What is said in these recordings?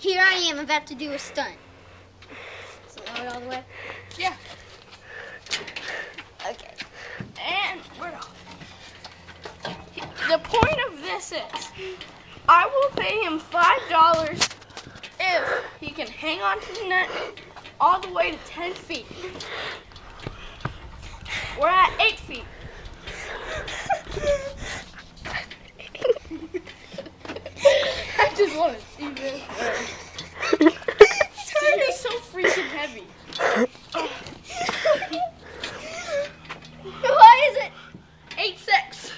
here I am about to do a stunt. So lower it all the way? Yeah. Okay. And we're off. The point of this is, I will pay him $5 if he can hang on to the net all the way to 10 feet. We're at 8 feet. I just want to see this. It's gonna be so freaking heavy. Why is it? 8-6.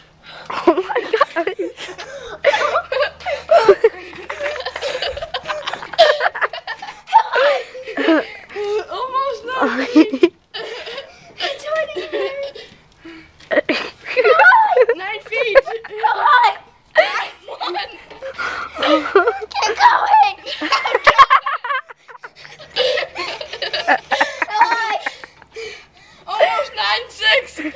Oh my god. Almost 9 feet. It's already there. 9 feet. Come on. Keep going. Almost 9-6.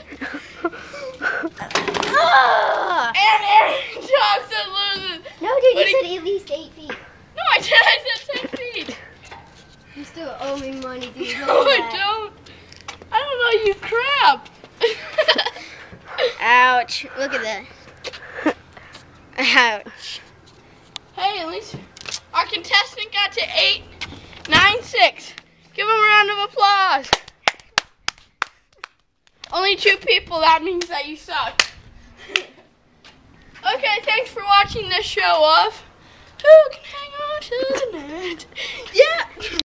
Ah. And Aaron Johnson loses. No, dude, But you said at least 8 feet. No, I did. I said 10 feet. You still owe me money, dude. No, I don't. I don't know, you crap. Ouch. Look at that. Ouch. Hey, at least our contestant got to 8-9-6. Give him a round of applause. Only 2 people, that means that you suck. Okay, thanks for watching this show of Who Can Hang On to the Net. Yeah.